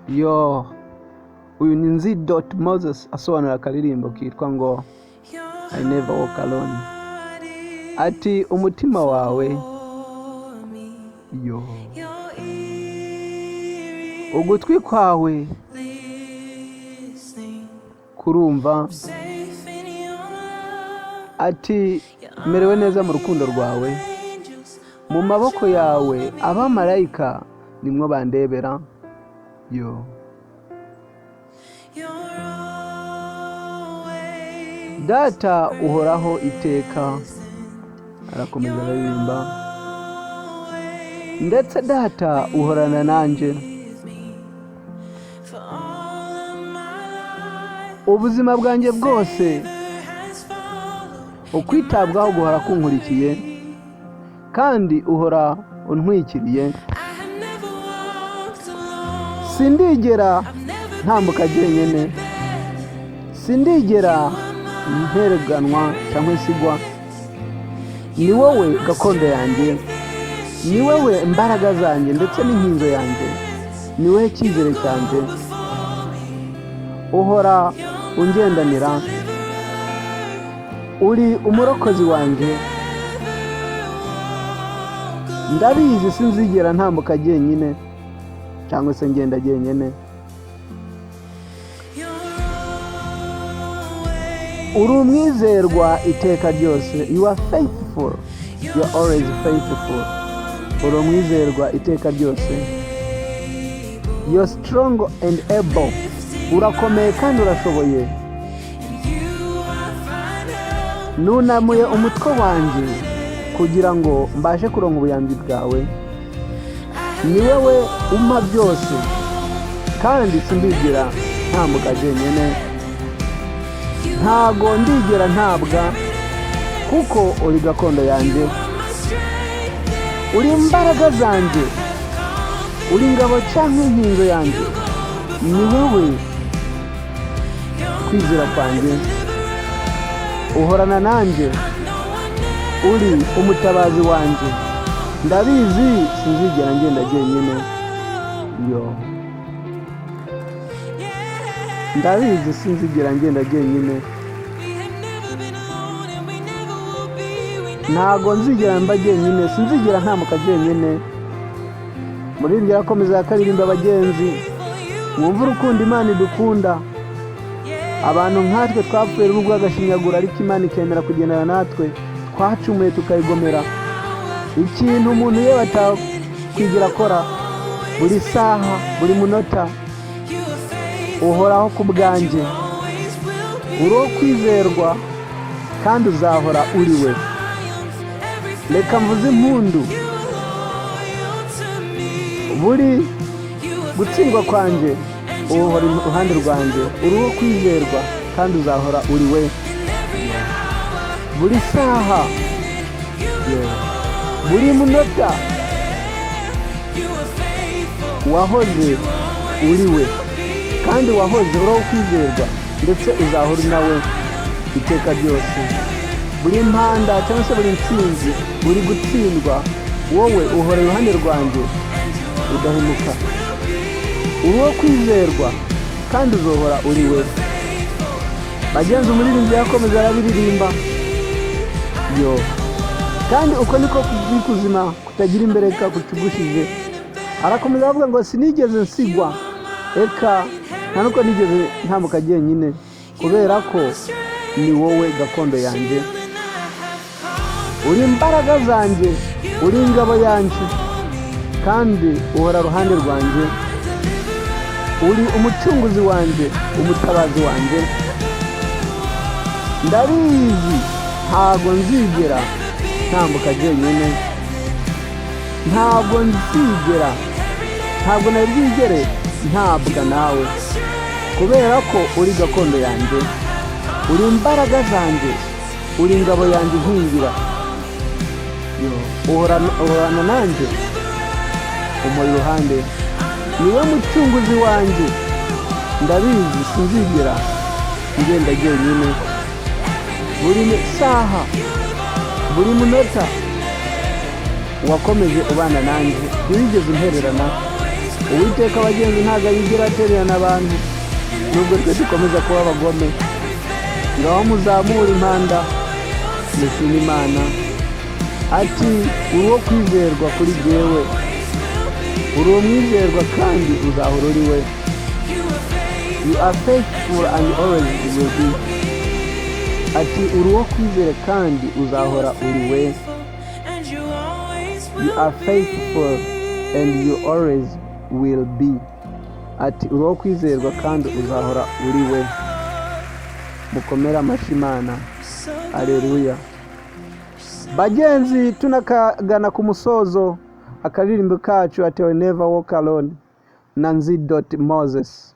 Yo, uyu ni Nzi Moses asobanura akaririmbo kitwa ngo I never walk alone. Ati umutima wawe yo ugutwi kwawe kurumva, ati merewe neza mu rukundo rwawe, mu maboko yawe abamarayika nimwo bandebera. Yo data uhoraho iteka, arakomeza aririmba, ndetse data uhorana nanje, ubuzima bwanjye bwose ukwitabwaho guhora kunkurikiye, kandi uhora untwikiriye. Sindigera ntambuka jyenyene, sindigera ntereganwa cyangwa nsigwa. Ni wowe gakondo yanjye, ni wowe imbaraga zanjye ndetse n'inkinzo yanjye, ni wowe cyizere cyanjye. Uhora ungendanira, uri umurokozi wanjye. Ndabizi sinzigera ntambuka jyenyine cyangwa se ngenda jyenyene. Uri umwizerwa iteka ryose. You are faithful, you are always faithful. Uri umwizerwa iteka ryose. You are strong and able. Urakomeye kandi urashoboye. Nunamuye umutwe wanjye kugira ngo mbashe kuronka ubuyambi bwawe. Ni wowe umpa byose, kandi sindigera ntambuka jyenyene. Ntago ndigera ntabwa, kuko uri gakondo yanjye, uri imbaraga zanjye, uri ingabo cyangwa inkinzo yanjye. Ni wowe kwizera kwanjye, uhorana nanjye, uri umutabazi wanjye. Ndabizi sinzigera ngenda jyenyine. Yo ndabizi sinzigera ngenda jyenyine. Ntago nzigera mba jyenyine, sinzigera ntamuka jyenyine. Muri ibyo yakomeza akaririmba abagenzi, mwumva urukundo Imana idukunda. Abantu nkatwe twapfuye n'ubwo agashinyagura, ariko Imana ikemera kugendana natwe. Twacumuye tukayigomera. Ikintu umuntu yewe atakwigira akora, buri saha buri munota uhoraho ku bwanjye. Uri uwo kwizerwa kandi uzahora uri we. Reka mvuze impundu, buri gutsindwa kwanjye uhora iruhande rwanjye. Uri uwo kwizerwa kandi uzahora uri we. Buri saha buri munota wahoze uri we, kandi wahoze uri uwo kwizerwa, ndetse uzahora nawe iteka ryose. Buri mpanda cyangwa se buri ntsinzi, buri gutsindwa, wowe uhora iruhande rwanjye udahemuka. Uri uwo kwizerwa kandi uzohora uri we. Bagenzi, umuririmbyi yakomeza arabiririmba. Yo kandi uko niko kubikuzima kutagira imbereka kucugushije. Arakomeza avuga ngo sinigeze nsigwa, eka nta nuko nigeze ntamuka jyenyine, kubera ko ni wowe gakondo yanjye. Uri imbaraga zanjye, uri ingabo yanjye, kandi uhora ruhande rwanjye. Uri umucunguzi wanjye, umutabazi wanjye. Ndabizi ntago nzigera ntambuka jyenyine. Ntabwo nzigera, ntabwo nabwigere ntabwa nawe, kubera ko uri gakondo yanjye. Uri imbaraga zanjye, uri ingabo yanjye nkingira. Uhorana nanjye, umuri iruhande. Niwe mucunguzi wanjye. Ndabizi sinzigera ngenda jyenyine. Buri saha buri munota wakomeje ubana nanjye, ntiwigeze untererana. Uwiteka abagenzi ntabwo yigira atererana abantu nubwo twe dukomeza kuba abagome. Ngaho muzamura impanda mushima Imana ati uri uwo kwizerwa kuri jyewe, uri umwizerwa kandi uzahora uri we. You are faithful and always will be. Ati uri uwo kwizera kandi uzahora uri we. You are faithful and you always will be. Ati uri uwo kwizerwa kandi uzahora uri we. Mukomera amashyi Imana. Haleluya. Bagenzi, tunakagana ku musozo, akaririmbo kacu ati I never walk alone na Nzi. Moses.